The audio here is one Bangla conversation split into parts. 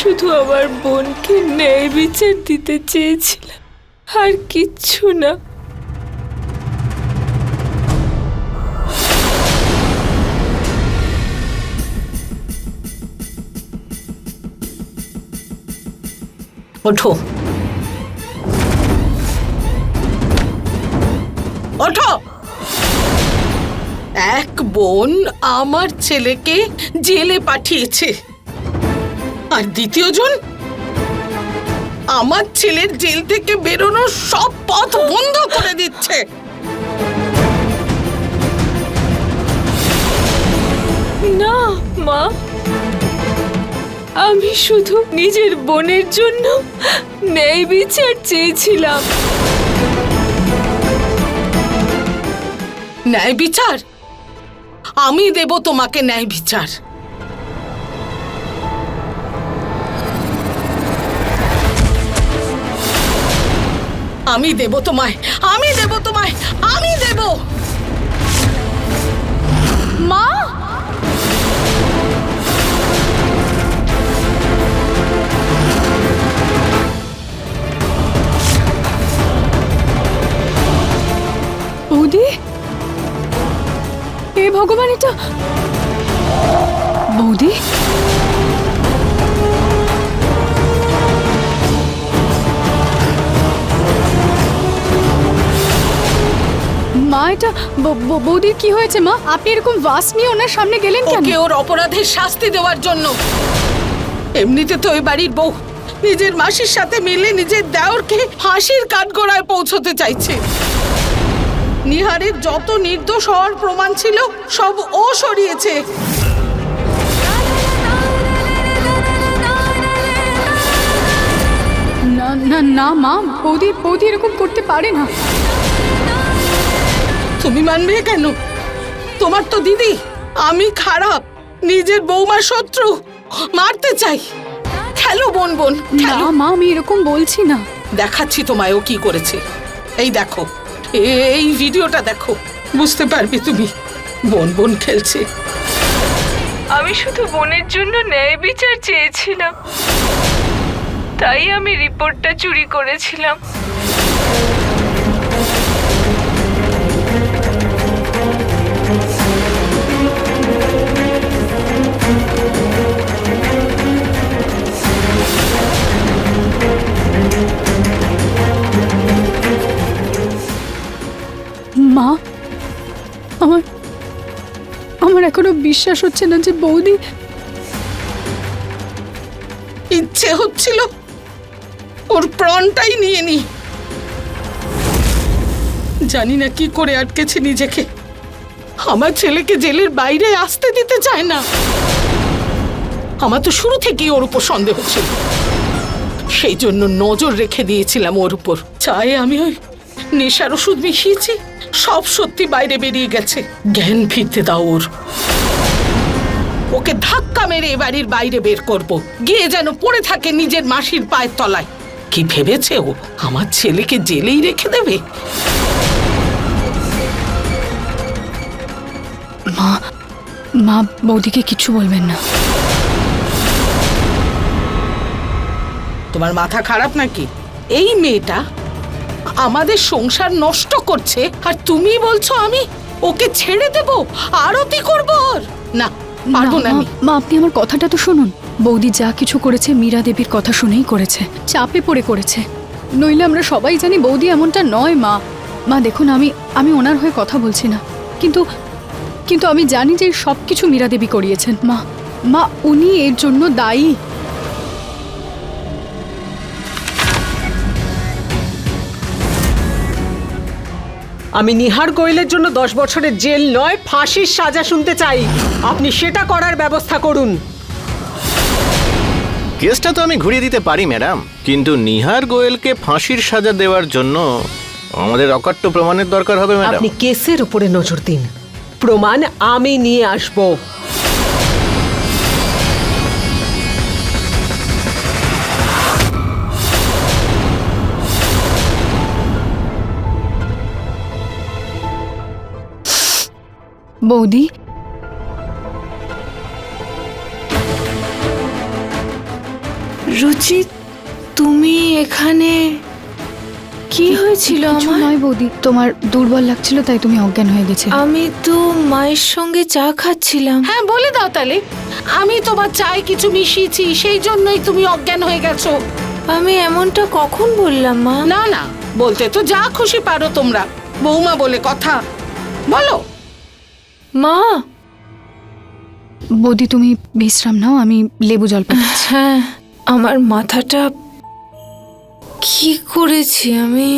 শুধু আমার বোনকে ন্যায় বিচার দিতে চেয়েছিলাম, আর কিচ্ছু না। ওঠো, ওঠো। এক বোন আমার ছেলেকে জেলে পাঠিয়েছে, আর দ্বিতীয় জন আমার ছেলের জেল থেকে বেরোনোর সব পথ বন্ধ করে দিচ্ছে। না মা, আমি শুধু নিজের বোনের জন্য ন্যায় বিচার চেয়েছিলাম। ন্যায় বিচার? আমি দেব তোমাকে ন্যায় বিচার। আমি দেব তোমায়, আমি দেব তোমায়, আমি দেব। মা, বৌদি, হে ভগবান, এটা বৌদি। মা, এটা বৌদির কি হয়েছে মা? আপনি এরকম বাস নিয়ে ওনার সামনে গেলেন কেন? ওকে ওর অপরাধের শাস্তি দেওয়ার জন্য। এমনিতে তো ওই বাড়ির বউ নিজের মাসির সাথে মিলে নিজের দেওরকে ফাঁসির কাঠগড়ায় পৌঁছতে চাইছে। নিহারের যত নির্দোষ হওয়ার প্রমাণ ছিল সব ও সরিয়েছে। না না না মা, বৌদি এরকম করতে পারে না। তুমি মানবে কেন? তোমার তো দিদি। আমি খারাপ, নিজের বৌমার শত্রু, মারতে চাই। খেলো বোন বোন, না মা, আমি এরকম বলছি না। দেখাচ্ছি তোমায় ও কি করেছে। এই দেখো, এই ভিডিওটা দেখো, বুঝতে পারবে তুমি। বোন বোন খেলছে। আমি শুধু বোনের জন্য ন্যায় বিচার চেয়েছিলাম, তাই আমি রিপোর্টটা চুরি করেছিলাম। মা, আমার এখনো বিশ্বাস হচ্ছে না যে বৌদি। ইচ্ছে হচ্ছিল ওর প্রাণটাই নিয়ে নি। জানি না কি করে আটকেছে নিজেকে। আমার ছেলেকে জেলের বাইরে আসতে দিতে চায় না। আমার তো শুরু থেকেই ওর উপর সন্দেহ ছিল, সেই জন্য নজর রেখে দিয়েছিলাম ওর উপর। চাই আমি ওই নেশার ওষুধ মিশিয়েছি, সব সত্যি বাইরে বেরিয়ে গেছে। জ্ঞান ফিরতে দাও ওর। ওকে ধাক্কা মেরে এ বাড়ির বাইরে বের করব, গিয়ে যেন পড়ে থাকে নিজের মাসির পায়ের তলায়। কি ভেবেছে ও আমার ছেলেকে জেলেই রেখে দেবে? মা, বৌদিকে কিছু বলবেন না। তোমার মাথা খারাপ নাকি? এই মেয়েটা আমাদের সংসার নষ্ট করছে, আর তুমি বলছো আমি ওকে ছেড়ে দেব, আরতি করব ওর? না, পারবো না আমি। মা, আপনি আমার কথাটা তো শুনুন। বৌদি যা কিছু করেছে মীরা দেবীর কথা শুনেই করেছে, চাপে পড়ে করেছে। নইলে আমরা সবাই জানি বৌদি এমনটা নয়। মা দেখুন, আমি ওনার হয়ে কথা বলছি না, কিন্তু আমি জানি যে সব কিছু মীরা দেবী করিয়েছেন। মা, উনি এর জন্য দায়ী। আমি নিহার গোয়েলের জন্য 10 বছরের জেল নয়, ফাঁসির সাজা শুনতে চাই। আপনি সেটা করার ব্যবস্থা করুন। কেসটা তো আমি ঘুরিয়ে দিতে পারি ম্যাডাম, কিন্তু নিহার গোয়েলকে ফাঁসির সাজা দেওয়ার জন্য আমাদের অকাট্য প্রমাণের দরকার হবে ম্যাডাম। আপনি কেসের উপরে নজর দিন, প্রমাণ আমি নিয়ে আসব। বৌদি, রুচি, তুমি এখানে কি হয়েছিল কিছু আমার? নয় বৌদি, তোমার দুর্বল লাগছিল তাই তুমি অজ্ঞান হয়ে গেছিলে। আমি তো মায়ের সঙ্গে চা খাচ্ছিলাম। হ্যাঁ বলে দাও তাহলে, আমি তোমার চায়ে কিছু মিশিয়েছি সেই জন্যই তুমি অজ্ঞান হয়ে গেছো। আমি এমনটা কখন বললাম মা? না না, বলতে তো যা খুশি পারো তোমরা, বৌমা বলে কথা, বলো। মা, বৌদি তুমি বিশ্রাম নাও, আমি লেবু জল পাঠাচ্ছি। হ্যাঁ, আমার মাথাটা কি করেছি আমি?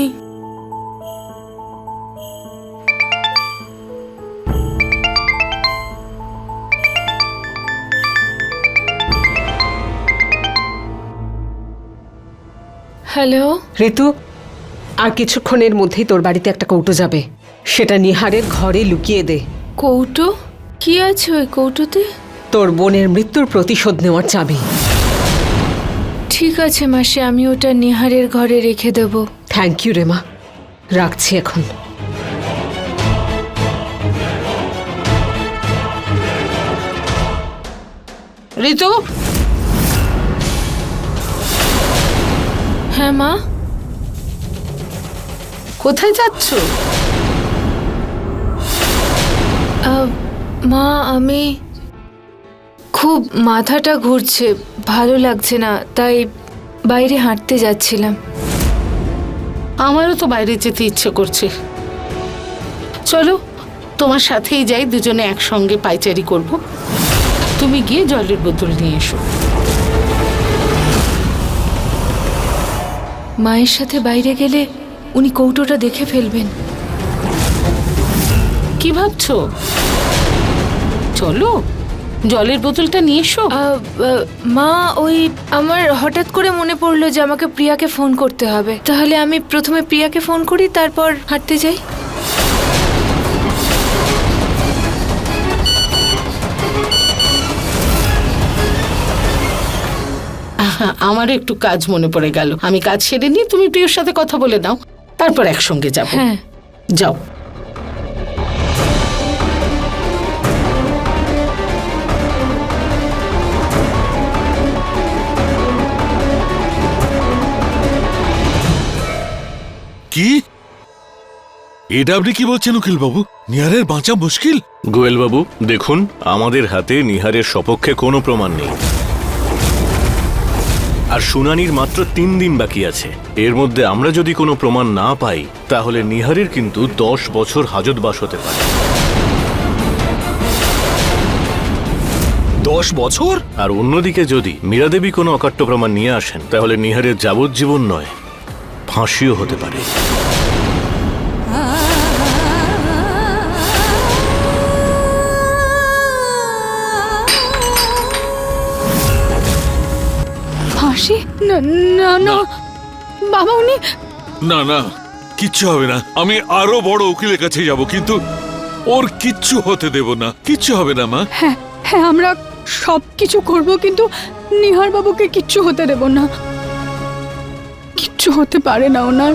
হ্যালো, ঋতু, আর কিছুক্ষণের মধ্যেই তোর বাড়িতে একটা কৌটো যাবে, সেটা নিহারের ঘরে লুকিয়ে দে। কৌটো? কি আছে ওই কৌটোতে? তোর বোনের মৃত্যুর প্রতিশোধ নেওয়ার চাবি। ঠিক আছে মাসি, আমি ওটা নিহারের ঘরে রেখে দেব। থ্যাংক ইউ রে মা, রাখছি এখন। ঋতু, হ্যাঁ মা, কোথায় যাচ্ছ? মা আমি খুব মাথাটা ঘুরছে, ভালো লাগছে না, তাই বাইরে হাঁটতে যাচ্ছিলাম। আমারও তো বাইরে যেতে ইচ্ছে করছে, চলো তোমার সাথেই যাই, দুজনে একসঙ্গে পাইচারি করব। তুমি গিয়ে জলের বোতল নিয়ে এসো। মায়ের সাথে বাইরে গেলে উনি কৌটোটা দেখে ফেলবেন। কি ভাবছো? চলো জলের বোতলটা নিয়ে এসো। মা, ওই আমার হঠাৎ করে মনে পড়লো যে আমাকে প্রিয়াকে ফোন করতে হবে, তাহলে আমি প্রথমে প্রিয়াকে ফোন করি, তারপর হাঁটতে যাই। আমারও একটু কাজ মনে পড়ে গেল, আমি কাজ সেরে নিয়ে তুমি প্রিয়র সাথে কথা বলে নাও, তারপর একসঙ্গে যাবো। হ্যাঁ, যাও। কি এটা আপনি কি বলছেন উকিল বাবু? নিহারের বাঁচা মুশকিল। গোয়েল বাবু দেখুন, আমাদের হাতে নিহারের সপক্ষে কোনো প্রমাণ নেই, আর শুনানির মাত্র 3 দিন বাকি আছে। এর মধ্যে আমরা যদি কোনো প্রমাণ না পাই তাহলে নিহারের কিন্তু 10 বছর হাজতবাস হতে পারে। 10 বছর? আর অন্যদিকে যদি মীরা দেবী কোনো অকাট্য প্রমাণ নিয়ে আসেন তাহলে নিহারের যাবজ্জীবন নয়, ফাঁসিও হতে পারে। ফাঁসি? না না না বাবা, উনি না না, কিচ্ছু হবে না। আমি আরো বড় উকিলের কাছে যাব, কিন্তু ওর কিচ্ছু হতে দেব না। কিচ্ছু হবে না মা। হ্যাঁ হ্যাঁ, আমরা সব কিছু করব, কিন্তু নিহার বাবুকে কিচ্ছু হতে দেব না। কিচ্ছু হতে পারে না ওনার।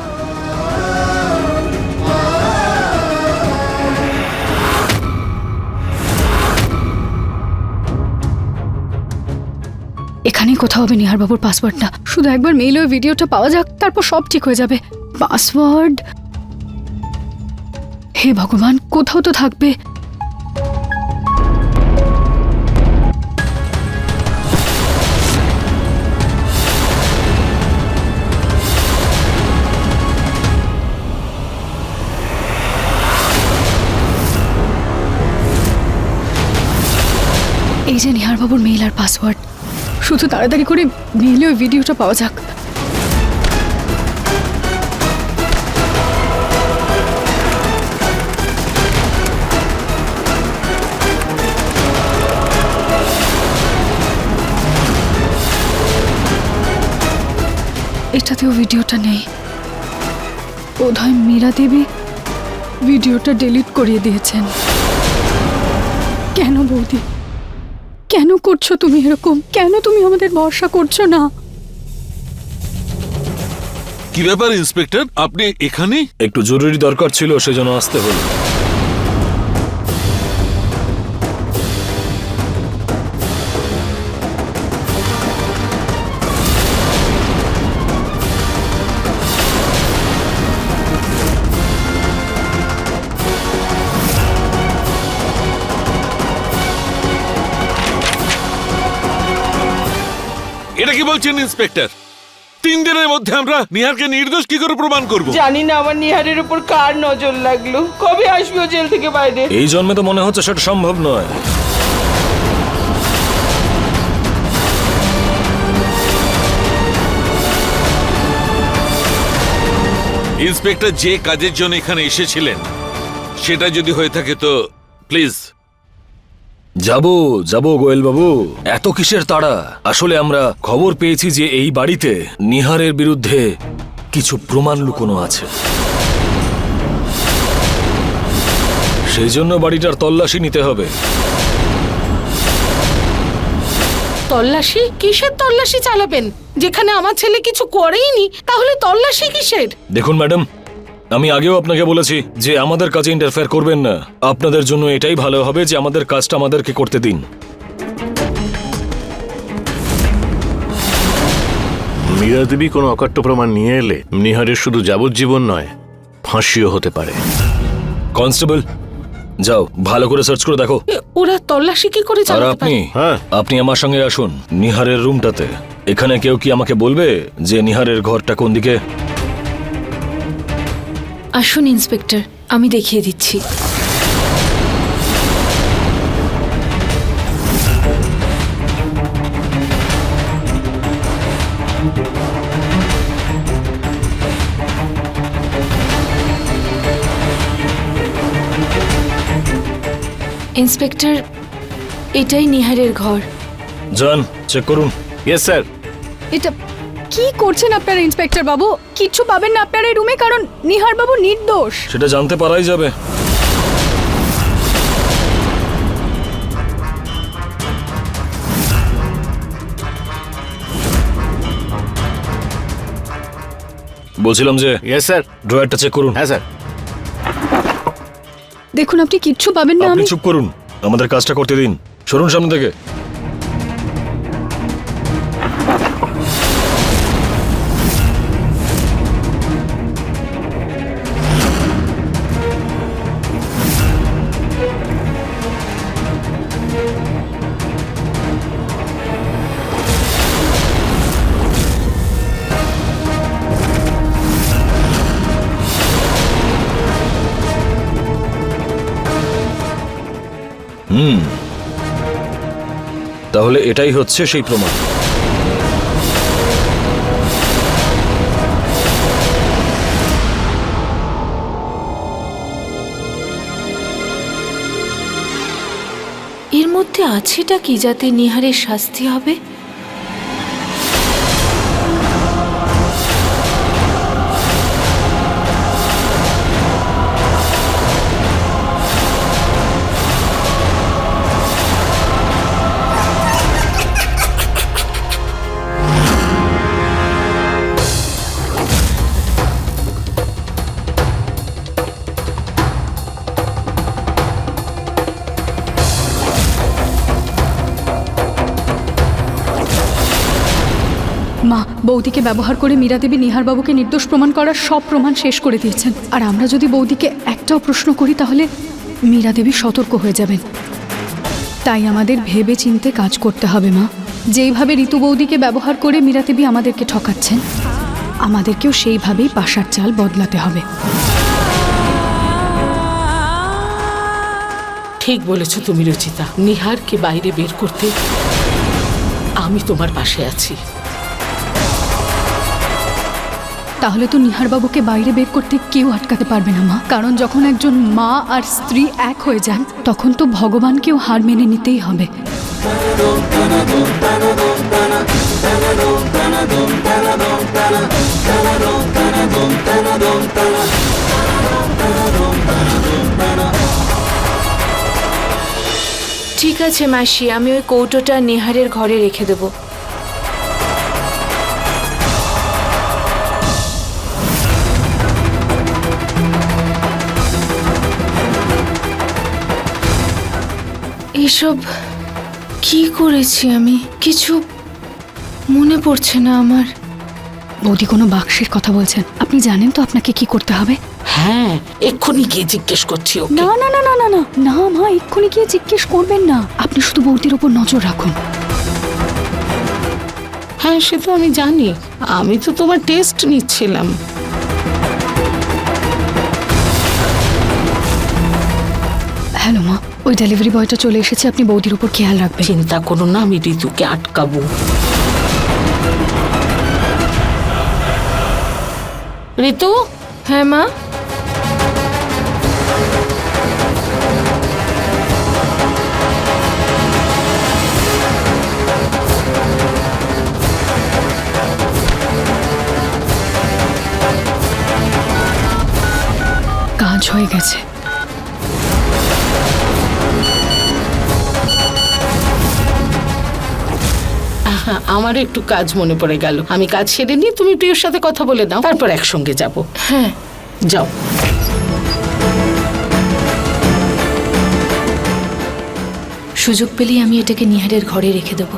এখানেই কোথাও হবে নিহার বাবুর পাসওয়ার্ডটা। শুধু একবার মেইলে ওই ভিডিওটা পাওয়া যাক, তারপর সব ঠিক হয়ে যাবে। পাসওয়ার্ড, হে ভগবান, কোথাও তো থাকবে। এই যে নিহার বাবুর মেইল আর পাসওয়ার্ড, শুধু তাড়াতাড়ি করে মেইলে ওই ভিডিওটা পাওয়া যাক। এটাতেও ভিডিওটা নেই, বোধহয় মীরা দেবী ভিডিওটা ডিলিট করিয়ে দিয়েছেন। কেন বৌদি, কেন করছো তুমি এরকম? কেন তুমি আমাদের ভরসা করছো না? কি ব্যাপার ইন্সপেক্টর, আপনি এখানে? একটু জরুরি দরকার ছিল, সেজন্য আসতে হলো। কি বলছেন ইন্সপেক্টর? 3 দিনের মধ্যে আমরা নিহারকে নির্দোষ কি করে প্রমাণ করব? জানি না আমার নিহারের উপর কার নজর লাগলো, কবে আসবে ও জেল থেকে বাইরে। এই জন্মে তো মনে হচ্ছে সেটা সম্ভব নয়। ইন্সপেক্টর যে কাজের জন্য এখানে এসেছিলেন সেটা যদি হয়ে থাকে তো প্লিজ। যাবো গোয়েল বাবু, এত কিসের তাড়া? আসলে আমরা খবর পেয়েছি যে এই বাড়িতে নিহারের বিরুদ্ধে কিছু প্রমাণ লুকোনো আছে। সেই জন্য বাড়িটার তল্লাশি নিতে হবে। তল্লাশি? কিসের তল্লাশি চালাবেন? যেখানে আমার ছেলে কিছু করেইনি, তাহলে তল্লাশি কিসের? দেখুন ম্যাডাম, আমি আগেও আপনাকে বলেছি যে আমাদের কাজে ইন্টারফেয়ার করবেন না। আপনাদের জন্য এটাই ভালো হবে যে আমাদের কাজটা আমাদেরকে করতে দিন। মীরা দেবী কোনো অকাট্য প্রমাণ নিয়ে এলে নিহারের শুধু যাবজ্জীবন নয়, ফাঁসিও হতে পারে। কনস্টেবল, যাও ভালো করে সার্চ করে দেখো। ওরা তল্লাশি কি করে আর চালাতে আপনি পারে? হ্যাঁ। আপনি আমার সঙ্গে আসুন নিহারের রুমটাতে। এখানে কেউ কি আমাকে বলবে যে নিহারের ঘরটা কোন দিকে? আসুন ইন্সপেক্টর, আমি দেখিয়ে দিচ্ছি। ইন্সপেক্টর, এটাই নিহারের ঘর। যান চেক করুন। Yes sir. এটা কি করছেন আপনারা ইন্সপেক্টর বাবু? কিচ্ছু পাবেন না আপনার এই রুমে, কারণ নিহার বাবু নির্দোষ। সেটা জানতে পারাই যাবে। বলছিলাম যে ইয়েস স্যার। ড্রয়ারটা চেক করুন। হ্যাঁ স্যার। দেখুন আপনি কিচ্ছু পাবেন না। আপনি আমি চুপ করুন, আমাদের কাজটা করতে দিন। সরুন সামনে থেকে। তাহলে এটাই হচ্ছে সেই প্রমাণ। এর মধ্যে আছেটা কি যাতে নিহারের শাস্তি হবে? মা বৌদিকে ব্যবহার করে মীরা দেবী নিহার বাবুকে নির্দোষ প্রমাণ করার সব প্রমাণ শেষ করে দিয়েছেন। আর আমরা যদি বৌদিকে একটাও প্রশ্ন করি তাহলে মীরা দেবী সতর্ক হয়ে যাবেন। তাই আমাদের ভেবে চিন্তে কাজ করতে হবে মা। যেইভাবে ঋতু বৌদিকে ব্যবহার করে মীরা দেবী আমাদেরকে ঠকাচ্ছেন, আমাদেরকেও সেইভাবেই পাশার চাল বদলাতে হবে। ঠিক বলেছো তুমি রচিতা। নিহারকে বাইরে বের করতে আমি তোমার পাশে আছি। তাহলে তো নিহার বাবুকে বাইরে বের করতে কেউ আটকাতে পারবে না মা, কারণ যখন একজন মা আর স্ত্রী এক হয়ে যান তখন তো ভগবানকেও হার মেনে নিতেই হবে। ঠিক আছে মাসি, আমি ওই কৌটোটা নিহারের ঘরে রেখে দেবো। এসব কি করেছি আমি? কিছু মনে পড়ছে না আমার। বৌদি কোনো বাক্সের কথা বলছেন, আপনি জানেন তো আপনাকে কি করতে হবে? হ্যাঁ, এক্ষুনি গিয়ে জিজ্ঞেস করছি ওকে। না না না না না না না মা, এক্ষুনি গিয়ে জিজ্ঞেস করবেন না। আপনি শুধু বৌদির উপর নজর রাখুন। হ্যাঁ, সে তো আমি জানি। আমি তো তোমার টেস্ট নিচ্ছিলাম। হ্যালো মা, ওই ডেলিভারি বয়টা চলে এসেছে, আপনি বৌদির উপর খেয়াল রাখবেন। চিন্তা করো না, আমি ঋতুকে আটকাবো। ঋতু, হ্যাঁ মা। কাজ হয়ে গেছে। হ্যাঁ, আমারও একটু কাজ মনে পড়ে গেল। আমি কাজ সেরে নিয়ে তুমি প্রিয়র সাথে কথা বলে নাও, তারপর একসঙ্গে যাব। হ্যাঁ, যাও। সুযোগ পেলেই আমি এটাকে নিহারের ঘরে রেখে দেবো।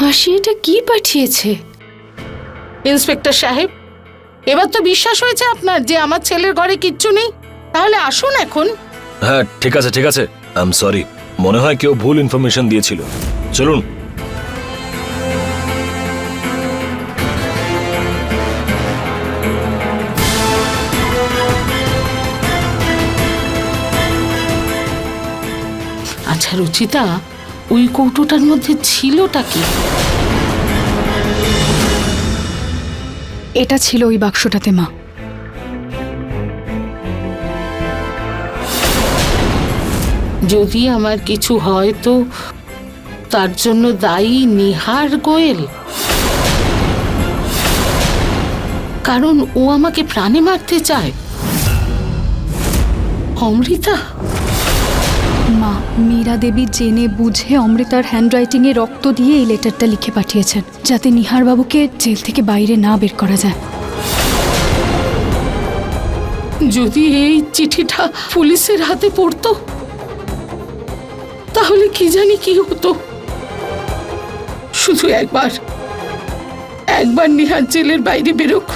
মাসি এটা কি পাঠিয়েছে? ইন্সপেক্টর সাহেব, এবার তো বিশ্বাস হয়েছে আপনার যে আমার ছেলের ঘরে কিচ্ছু নেই? তাহলে আসুন এখন। হ্যাঁ ঠিক আছে ঠিক আছে, আই এম সরি, মনে হয় কেউ ভুল ইনফরমেশন দিয়েছিল। চলুন। আচ্ছা রুচিতা, ওই কৌটোটার মধ্যে ছিলটা কি? এটা ছিল ওই বাক্সটাতে মা। যদি আমার কিছু হয় তো তার জন্য দায়ী নিহার গোয়েল, কারণ ও আমাকে প্রাণে মারতে চায়। অমৃতা, মা, মীরা দেবী জেনে বুঝে অমৃতার হ্যান্ডরাইটিংয়ে রক্ত দিয়ে এই লেটারটা লিখে পাঠিয়েছেন, যাতে নিহার বাবুকে জেল থেকে বাইরে না বের করা যায়। যদি এই চিঠিটা পুলিশের হাতে পড়তো তাহলে কি জানি কি হতো। শুধু একবার নিহার জেলের বাইরে বেরোক,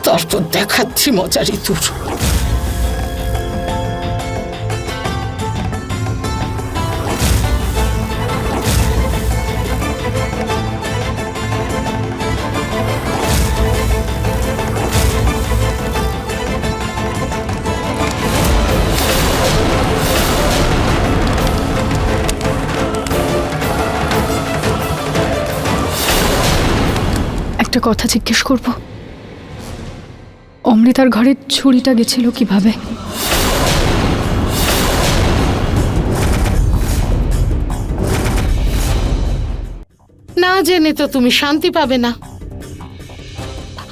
তারপর দেখাচ্ছি মজা ঋতুর। একটা কথা জিজ্ঞেস করব, অমৃতার ঘরে ছুরিটা গেছিল কিভাবে? না জেনে তো তুমি শান্তি পাবে না।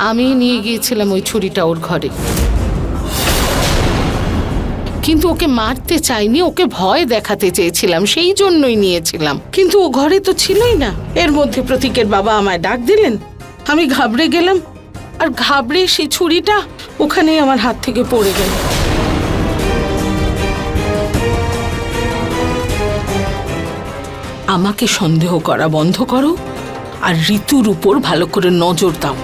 আমি নিয়ে গিয়েছিলাম ওই ছুরিটা ওর ঘরে, কিন্তু ওকে মারতে চাইনি, ওকে ভয় দেখাতে চেয়েছিলাম, সেই জন্যই নিয়েছিলাম। কিন্তু ও ঘরে তো ছিলই না। এর মধ্যে প্রতীকের বাবা আমায় ডাক দিলেন, আমি ঘাবড়ে গেলাম, আর ঘাবড়ে সেই ছুরিটা ওখানেই আমার হাত থেকে পড়ে গেল। আমাকে সন্দেহ করা বন্ধ করো, আর ঋতুর উপর ভালো করে নজর দাও।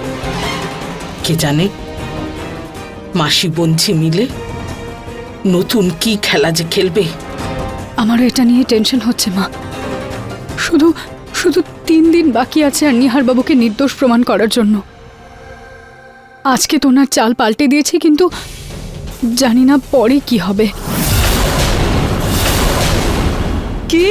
কে জানে মাসি বঞ্চি মিলে নতুন কি খেলা যে খেলবে। আমারও এটা নিয়ে টেনশন হচ্ছে মা। শুধু শুধু 3 দিন বাকি আছে আর নিহার বাবুকে নির্দোষ প্রমাণ করার জন্য। আজকে তো ওনার চাল পাল্টে দিয়েছি, কিন্তু জানি না পরে কি হবে। কি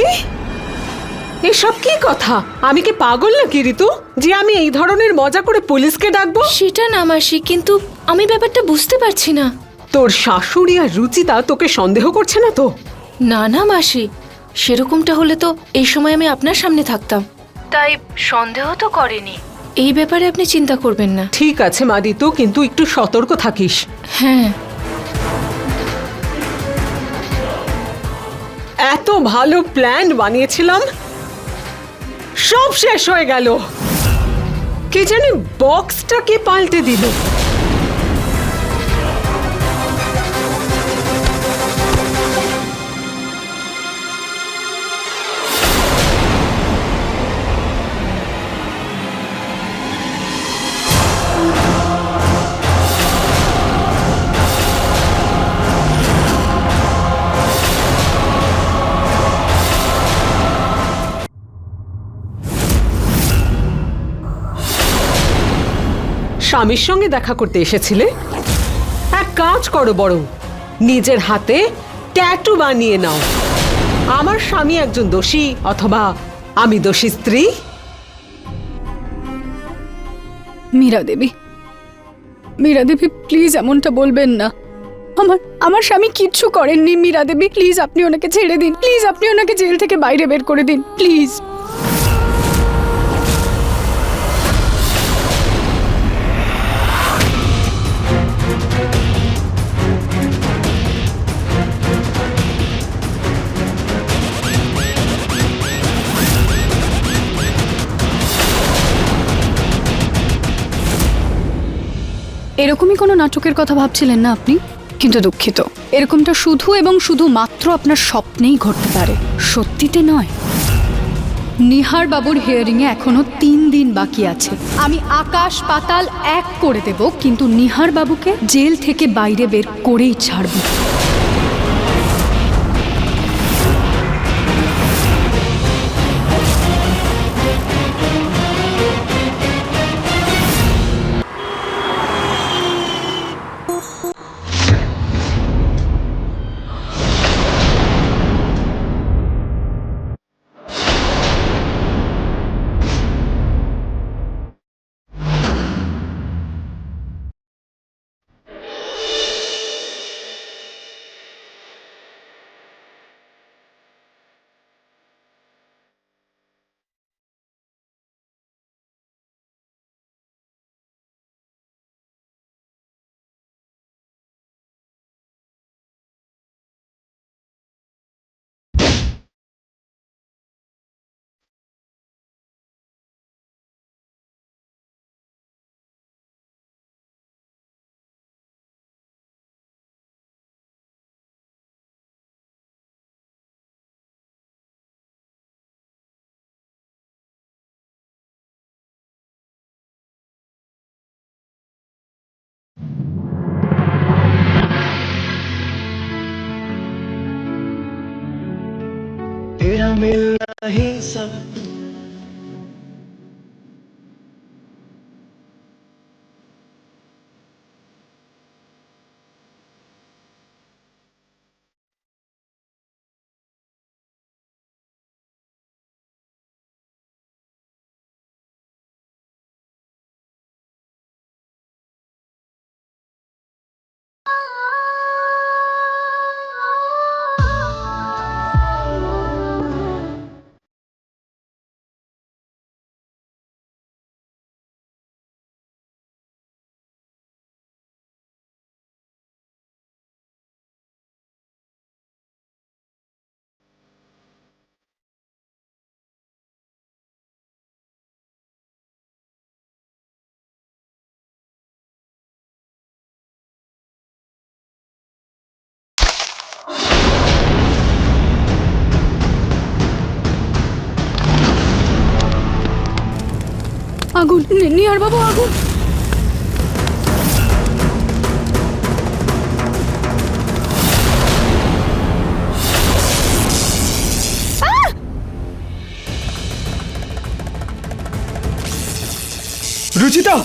এসব কি কথা? আমি কি পাগল নাকি ঋতু, যে আমি এই ধরনের মজা করে পুলিশকে ডাকবো? সেটা না মাসি, কিন্তু আমি ব্যাপারটা বুঝতে পারছি না। তোর শাশুড়ি আর রুচিতা তোকে সন্দেহ করছে না তো? না না মাসি, সেরকমটা হলে তো এই সময় আমি আপনার সামনে থাকতাম, তাই সন্দেহ তো করেনি। এই ব্যাপারে আপনি চিন্তা করবেন না। ঠিক আছে মা ঋতু, কিন্তু একটু সতর্ক থাকিস। হ্যাঁ, এত ভালো প্ল্যান বানিয়েছিলাম, সব শেষ হয়ে গেল। কে জানে বক্সটা কে পাল্টে দিল। স্বামীর সঙ্গে দেখা করতে এসেছিলে? এক কাজ করো বরং, নিজের হাতে ট্যাটু বানিয়ে নাও। আমার স্বামী একজন দোষী অথবা আমি দোষী স্ত্রী। মীরা দেবী, মীরা দেবী প্লিজ এমনটা বলবেন না। আমার স্বামী কিচ্ছু করেননি। মীরা দেবী প্লিজ আপনি ওনাকে ছেড়ে দিন, প্লিজ আপনি ওনাকে জেল থেকে বাইরে বের করে দিন প্লিজ। এরকমই কোনো নাটকের কথা ভাবছিলেন না আপনি? কিন্তু দুঃখিত, এরকমটা শুধু এবং শুধু মাত্র আপনার স্বপ্নেই ঘটতে পারে, সত্যিতে নয়। নিহার বাবুর হিয়ারিং এ এখনো 3 দিন বাকি আছে। আমি আকাশ পাতাল এক করে দেব, কিন্তু নিহার বাবুকে জেল থেকে বাইরে বের করেই ছাড়ব। तेरा मिलना ही सब আগুন, নিহার বাবু আগুন। रुचिता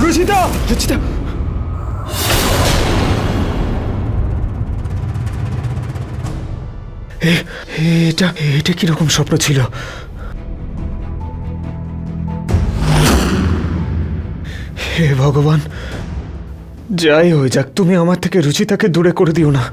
रुचिता रुचिता এটা কিরকম স্বপ্ন ছিল? হে ভগবান, যাই হয়ে যাক, তুমি আমার থেকে রুচিতাকে দূরে করে দিও না।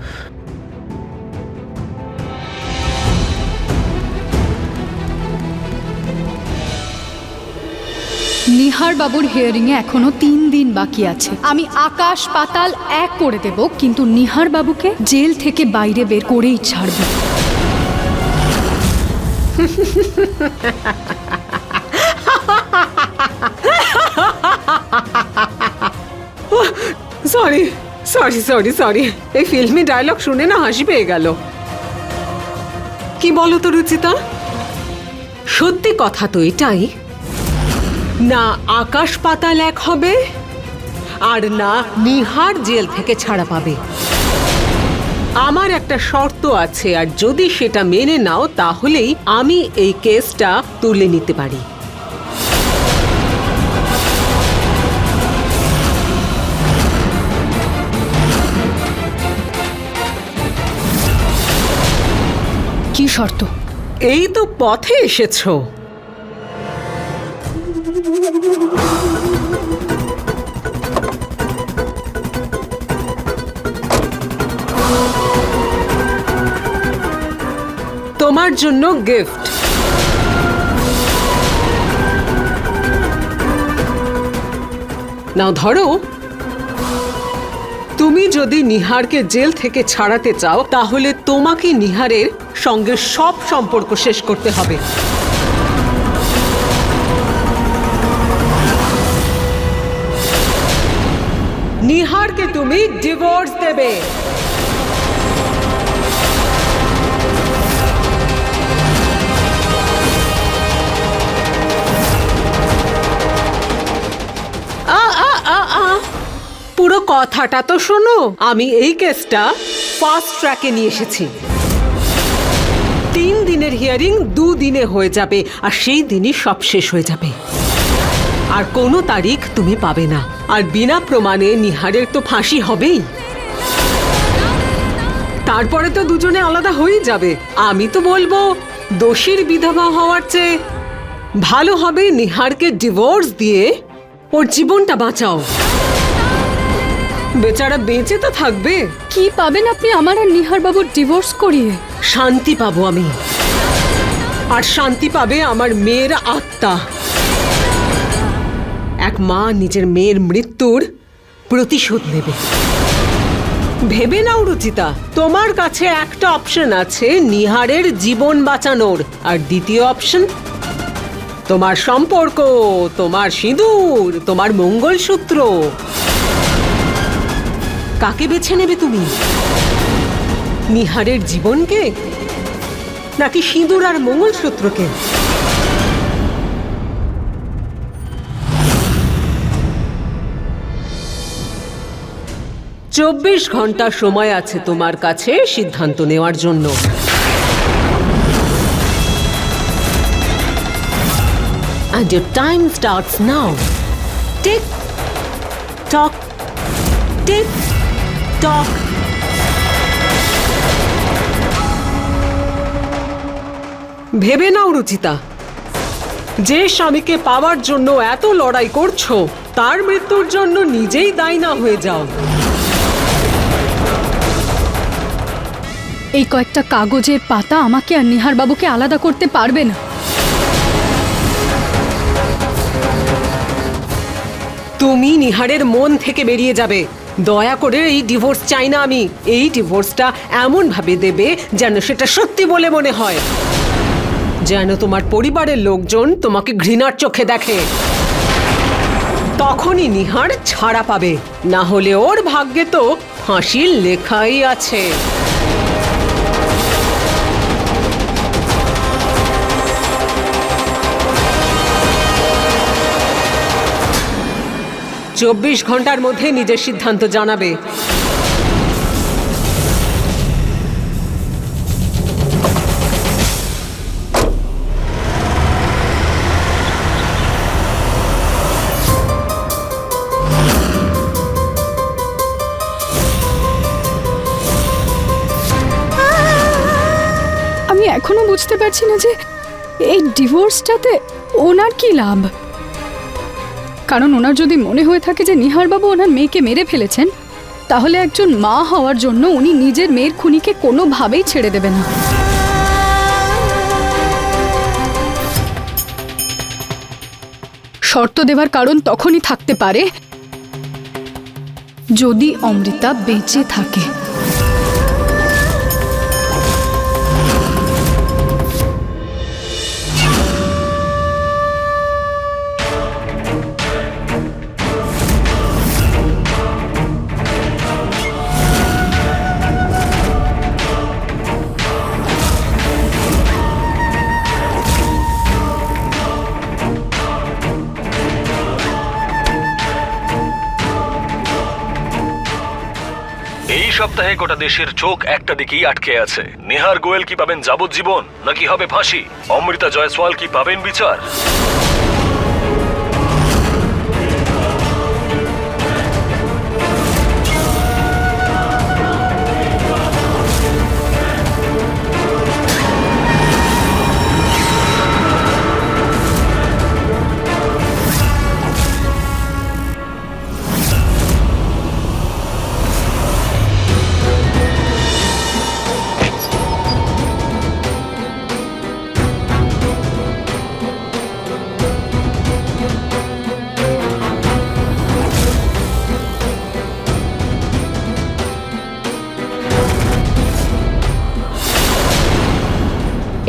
নিহার বাবুর হিয়ারিং এ এখনো 3 দিন বাকি আছে। আমি আকাশ পাতাল এক করে দেব, কিন্তু নিহার বাবুকে জেল থেকে বাইরে বের করেই ছাড়ব। সরি সরি সরি সরি, এই ফিল্মি ডায়লগ শুনে না হাসি পেয়ে গেল। কি বলো তো রুচিতা, সত্যি কথা তো এটাই না, আকাশ পাতাল এক হবে আর না নিহার জেল থেকে ছাড়া পাবে। আমার একটা শর্ত আছে, আর যদি সেটা মেনে নাও তাহলেই আমি এই কেসটা তুলে নিতে পারি। শর্ত। এই তো পথে এসেছো। তোমার জন্য গিফট। নাও ধরো। তুমি যদি নিহারকে জেল থেকে ছাড়াতে চাও তাহলে তোমাকে নিহারের সঙ্গে সব সম্পর্ক শেষ করতে হবে। নিহারকে তুমি ডিভোর্স দেবে। পুরো কথাটা তো শোনো। আমি এই কেসটা ফাস্ট ট্র্যাকে নিয়ে এসেছি। 3 দিনের হিয়ারিং 2 দিনে হয়ে যাবে, আর সেই দিনই সব শেষ হয়ে যাবে। আর কোনো তারিখ তুমি পাবে না। আর বিনা প্রমাণে নিহারের তো ফাঁসি হবেই। তারপরে তো দুজনে আলাদা হয়েই যাবে। আমি তো বলবো দোষীর বিধবা হওয়ার চেয়ে ভালো হবে নিহারকে ডিভোর্স দিয়ে ওর জীবনটা বাঁচাও। বেচারা বেঁচে তো থাকবে। কি পাবেন আপনি আমার আর নিহার বাবুর ডিভোর্স করিয়ে? শান্তি পাবো আমি, আর শান্তি পাবে আমার মেয়ের আত্মা। এক মা নিজের মেয়ের মৃত্যুর প্রতিশোধ নেবে। ভেবে নাও রুচিতা, তোমার কাছে একটা অপশন আছে নিহারের জীবন বাঁচানোর, আর দ্বিতীয় অপশন তোমার সম্পর্ক, তোমার সিঁদুর, তোমার মঙ্গলসূত্র। কাকে বেছে নেবে তুমি? নিহারের জীবনকে নাকি সিঁদুর আর মঙ্গলসূত্রকে? 24 ঘন্টা সময় আছে তোমার কাছে সিদ্ধান্ত নেওয়ার জন্য। And your time starts now. Tick tock, tick tock. ভেবে নাও রুচিতা, যে স্বামীকে পাওয়ার জন্য এত লড়াই করছো তার মৃত্যুর জন্য নিজেই দায়ী না হয়ে যাও। এই কয়েকটা কাগজের পাতা আমাকে আর নিহার বাবুকে আলাদা করতে পারবে না। তুমি নিহারের মন থেকে বেরিয়ে যাবে। দয়া করে এই ডিভোর্স চাই না আমি। এই ডিভোর্সটা এমন ভাবে দেবে যেন সেটা সত্যি বলে মনে হয়, যেন তোমার পরিবারের লোকজন তোমাকে ঘৃণার চোখে দেখে। তখনই নিহার ছাড়া পাবে, না হলে ওর ভাগ্যে তো ফাঁসির লেখাই আছে। চব্বিশ ঘন্টার মধ্যে নিজের সিদ্ধান্ত জানাবে। আমি এখনো বুঝতে পারছি না যে এই ডিভোর্সটাতে ওনার কি লাভ। কারণ ওনার যদি মনে হয়ে থাকে যে নিহার বাবু ওনার মেয়েকে মেরে ফেলেছেন, তাহলে একজন মা হওয়ার জন্য উনি নিজের মেয়ের খুনিকে কোনোভাবেই ছেড়ে দেবে না। শর্ত দেওয়ার কারণ তখনই থাকতে পারে যদি অমৃতা বেঁচে থাকে। এই সপ্তাহে গোটা দেশের চোখ একটা দিকেই আটকে আছে। নিহার গোয়েল কি পাবেন যাবজ্জীবন নাকি হবে ফাঁসি? অমৃতা জয়সওয়াল কি পাবেন বিচার?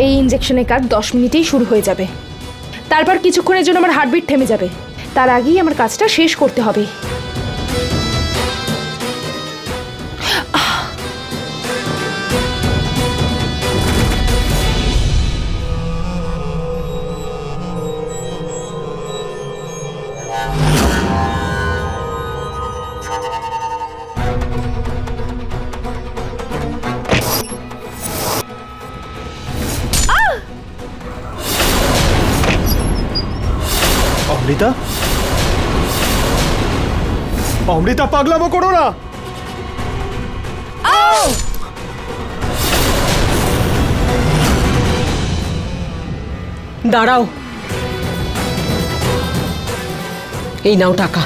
এই ইনজেকশনের কাজ 10 মিনিটেই শুরু হয়ে যাবে। তারপর কিছুক্ষণের জন্য আমার হার্টবিট থেমে যাবে। তার আগেই আমার কাজটা শেষ করতে হবে। অমৃতা, অমৃতা পাগলামো করো না। দাঁড়াও, এই নাও টাকা,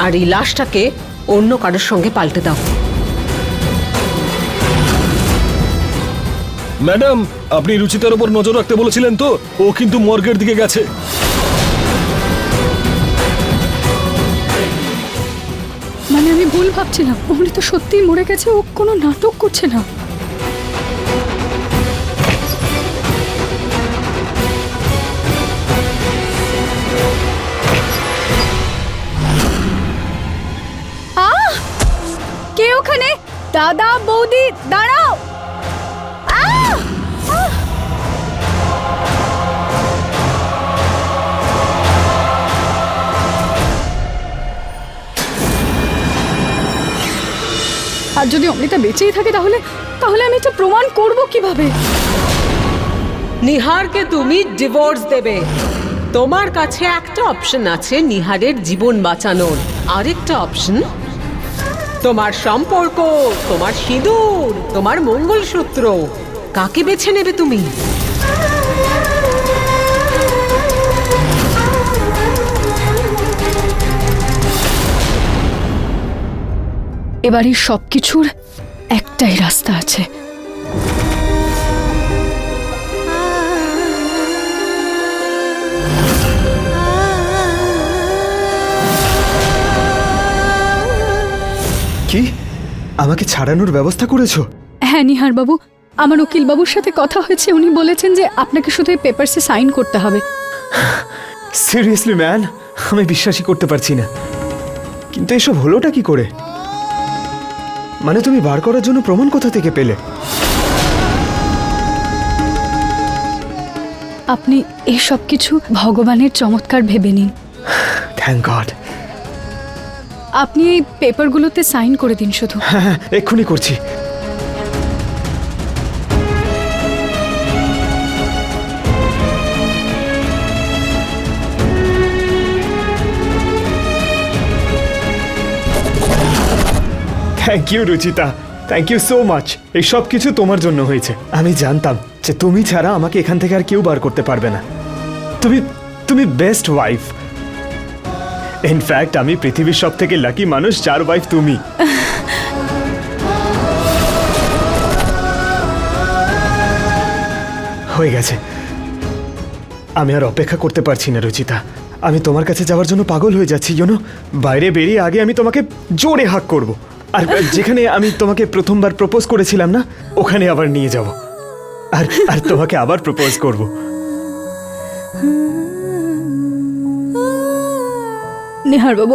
আর এই লাশটাকে অন্য কারোর সঙ্গে পাল্টে দাও। ম্যাডাম, আপনি রুচিতার উপর নজর রাখতে বলেছিলেন তো? ও কিন্তু মর্গের দিকে গেছে। মানে আমি ভুল ভাবছিলাম, অমৃতা সত্যিই মরে গেছে, ও কোনো নাটক করছে না। কে ওখানে? দাদা, বৌদি, দাঁড়াও। আর যদি অমৃতা বেঁচেই থাকে তাহলে তাহলে আমি এটা প্রমাণ করব কিভাবে? নিহারকে তুমি ডিভোর্স দেবে। তোমার কাছে একটা অপশন আছে নিহারের জীবন বাঁচানোর, আরেকটা অপশন তোমার সম্পর্ক, তোমার সিঁদুর, তোমার মঙ্গলসূত্র। কাকে বেছে নেবে তুমি? এবারে সবকিছুর একটাই রাস্তা আছে। কি, আমাকে ছাড়ানোর ব্যবস্থা করেছো? হ্যাঁ নিহার বাবু, আমার উকিল বাবুর সাথে কথা হয়েছে। উনি বলেছেন যে আপনাকে শুধু এই পেপারসে সাইন করতে হবে। সিরিয়াসলি ম্যান, আমি বিশ্বাসই করতে পারছি না। কিন্তু এসব হলোটা কি করে? মানে তুমি বার করার জন্য প্রমাণ কোথা থেকে পেলে? আপনি এই সব কিছু ভগবানের চমৎকার ভেবে নিন। Thank god. আপনি এই পেপারগুলোতে সাইন করে দিন শুধু। হ্যাঁ হ্যাঁ, এক্ষুনি করছি। Thank you Ruchita, thank you so much. এই সব কিছু তোমার জন্য হয়েছে। আমি জানতাম যে তুমি ছাড়া আমাকে এখান থেকে আর কেউ বার করতে পারবে না। তুমি বেস্ট ওয়াইফ। ইনফ্যাক্ট আমি পৃথিবীর সব থেকে লাকি মানুষ যার ওয়াইফ তুমি। হয়ে গেছে, আমি আর অপেক্ষা করতে পারছি না রুচিতা। আমি তোমার কাছে যাওয়ার জন্য পাগল হয়ে যাচ্ছি। ইউনো, বাইরে বেরিয়ে আগে আমি তোমাকে জোরে হাক করব, আর যেখানে আমি তোমাকে প্রথমবার প্রপোজ করেছিলাম না, ওখানে আবার নিয়ে যাব, আর তোমাকে আবার প্রপোজ করব। নিহার বাবু,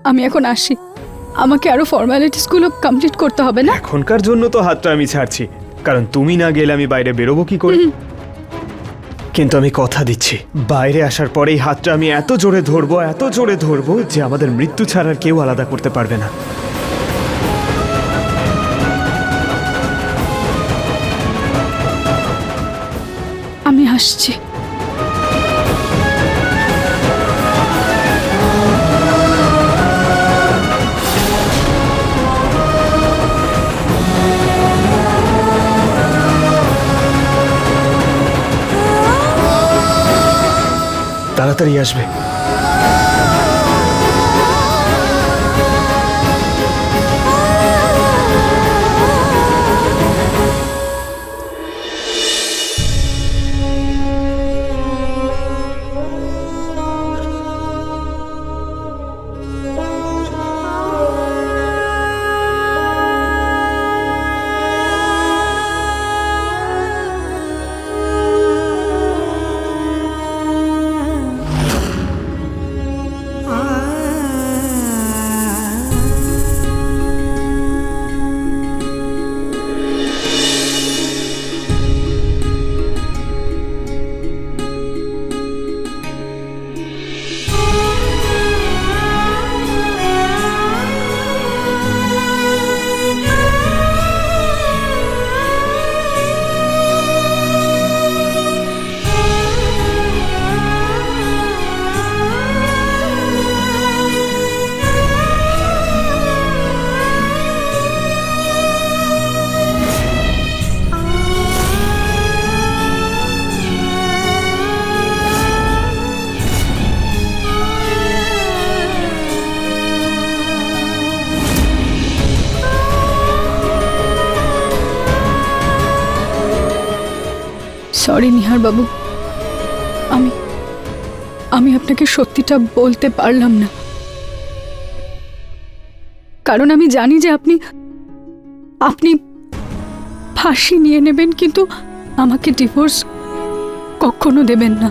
আমি এখন আসি। আমাকে আরো ফর্মালিটিসগুলো কমপ্লিট করতে হবে না? এখনকার জন্য তো হাতটা আমি ছাড়ছি, কারণ তুমি না গেলে আমি বাইরে বেরোবো কি করে? কিন্তু আমি কথা দিচ্ছি, বাইরে আসার পরেই হাতটা আমি এত জোরে ধরবো যে আমাদের মৃত্যু ছাড়ার কেউ আলাদা করতে পারবে না। আমি আসছি। তাড়াতাড়ি আসবে। সরি নিহার বাবু, আমি আমি আপনাকে সত্যিটা বলতে পারলাম না, কারণ আমি জানি যে আপনি আপনি ফাঁসি নিয়ে নেবেন, কিন্তু আমাকে ডিভোর্স কখনো দেবেন না।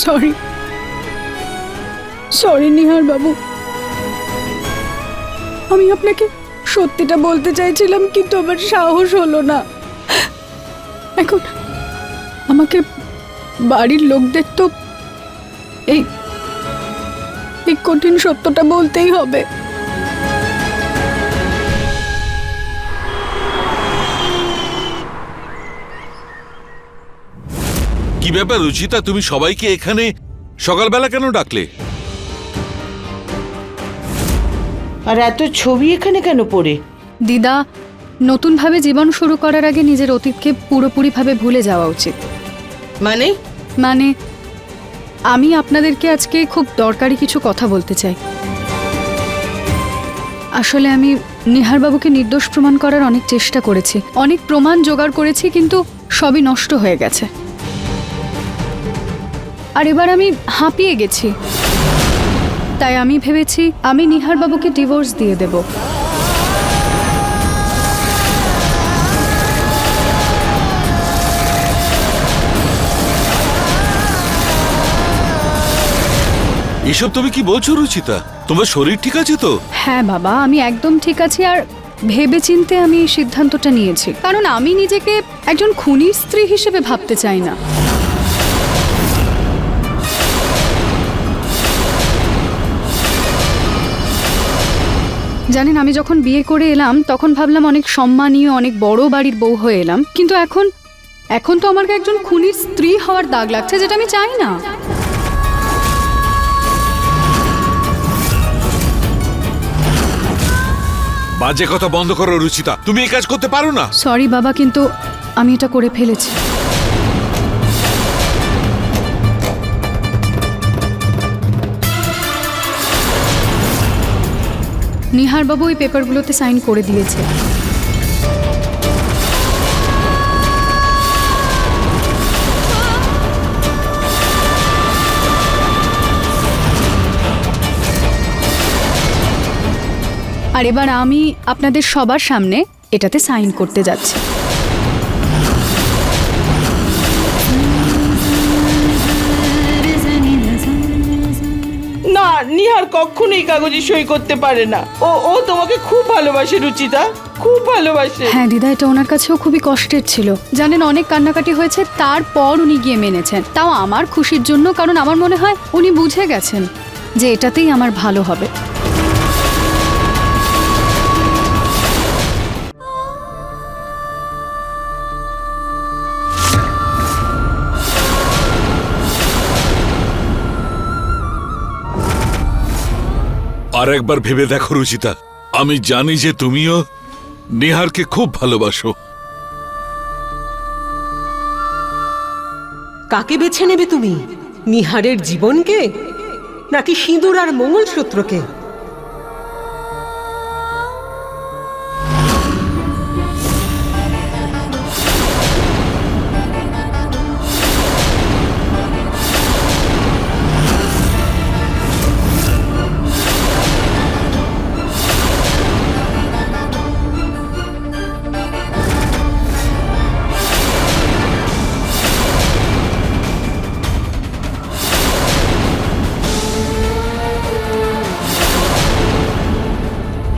সরি সরি নিহার বাবু, আমি আপনাকে সত্যিটা বলতে চাইছিলাম কিন্তু আমার সাহস হলো না। এখন আমাকে বাড়ির লোকদের তো এই কঠিন সত্যটা বলতেই হবে। কি ব্যাপার রুচিতা, তুমি সবাইকে এখানে সকালবেলা কেন ডাকলে? আর এত ছবি এখানে কেন পড়ে? দিদা, নতুনভাবে জীবন শুরু করার আগে নিজের অতীতকে পুরোপুরিভাবে ভুলে যাওয়া উচিত। মানে মানে আমি আপনাদেরকে আজকে খুব দরকারি কিছু কথা বলতে চাই। আসলে আমি নিহারবাবুকে নির্দোষ প্রমাণ করার অনেক চেষ্টা করেছি, অনেক প্রমাণ জোগাড় করেছি, কিন্তু সবই নষ্ট হয়ে গেছে। আর এবার আমি হাঁপিয়ে গেছি, তাই আমি ভেবেছি আমি নিহারবাবুকে ডিভোর্স দিয়ে দেব। এসব তুমি কি বলছো রুচিতা? তোমার শরীর ঠিক আছে তো? হ্যাঁ বাবা, আমি একদম ঠিক আছি, আর ভেবেচিন্তে আমি এই সিদ্ধান্তটা নিয়েছি, কারণ আমি নিজেকে একজন খুনির স্ত্রী হিসেবে ভাবতে চাই না। জানেন, আমি যখন বিয়ে করে এলাম তখন ভাবলাম অনেক সম্মানীয়, অনেক বড় বাড়ির বউ হয়ে এলাম, কিন্তু এখন তো আমাকে একজন খুনির স্ত্রী হওয়ার দাগ লাগছে, যেটা আমি চাই না। বাজে কথা বন্ধ করো রুচিতা, তুমি এই কাজ করতে পারো না। সরি বাবা, কিন্তু আমি এটা করে ফেলেছি। নিহারবাবু ওই পেপারগুলোতে সাইন করে দিয়েছে। আর এবার আমি আপনাদের সবার সামনে এটাতে সাইন করতে যাচ্ছি। না, নিহার কখনো এই কাগজে সই করতে পারে না। ও তোমাকে খুব ভালোবাসে রুচিতা, খুব ভালোবাসে। হ্যাঁ দিদা, এটা ওনার কাছেও খুবই কষ্টের ছিল। জানেন, অনেক কান্নাকাটি হয়েছে, তারপর উনি গিয়ে মেনেছেন। তাও আমার খুশির জন্য, কারণ আমার মনে হয় উনি বুঝে গেছেন যে এটাতেই আমার ভালো হবে। আর একবার ভেবে দেখো রুচিতা, আমি জানি যে তুমিও নিহারকে খুব ভালোবাসো। কাকে বেছে নেবে তুমি? নিহারের জীবনকে নাকি সিঁদুর আর মঙ্গলসূত্রকে?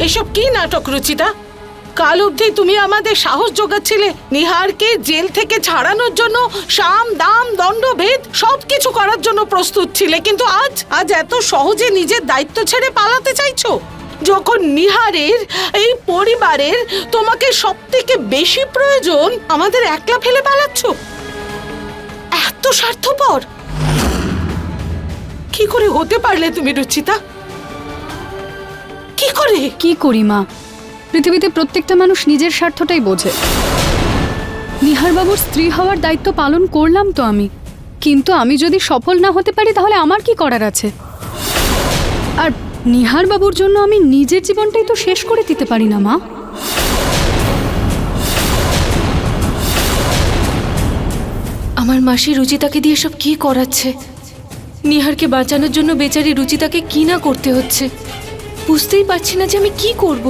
এসব কি নাটক রুচিতা? কাল অবধি তুমি আমাদের সাহস জোগাচ্ছিলে নিহারকে জেল থেকে ছাড়ানোর জন্য, সাম দাম দণ্ড ভেদ সবকিছু করার জন্য প্রস্তুত ছিলে, কিন্তু আজ এত সহজে নিজের দায়িত্ব ছেড়ে পালাতে চাইছো, যখন নিহারের এই পরিবারের তোমাকে সবথেকে বেশি প্রয়োজন, আমাদের একলা ফেলে পালাচ্ছ। এত স্বার্থপর কি করে হতে পারলে তুমি রুচিতা? কি করে? কি করি মা, পৃথিবীতে প্রত্যেকটা মানুষ নিজের স্বার্থটাই বোঝে। নিহার বাবুর স্ত্রী হওয়ার দায়িত্ব পালন করলাম তো আমি, কিন্তু আমি যদি সফল না হতে পারি তাহলে আমার কি করার আছে? আর নিহার বাবুর জন্য আমি নিজের জীবনটাই তো শেষ করে দিতে পারি না মা। আমার মাসি রুচিতাকে দিয়ে সব কি করাচ্ছে? নিহারকে বাঁচানোর জন্য বেচারি রুচিতাকে কি না করতে হচ্ছে, বুঝতেই পারছি না যে আমি কি করব।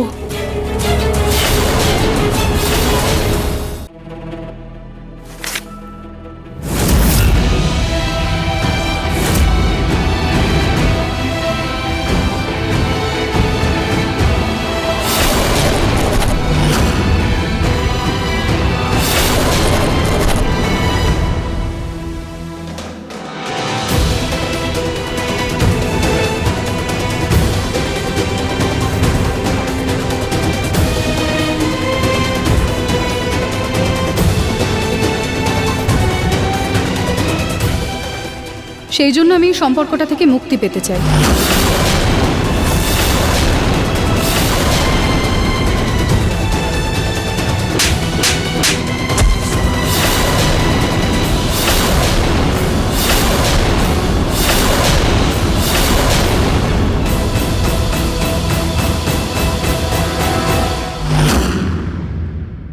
সেই জন্য আমি এই সম্পর্কটা থেকে মুক্তি পেতে চাই।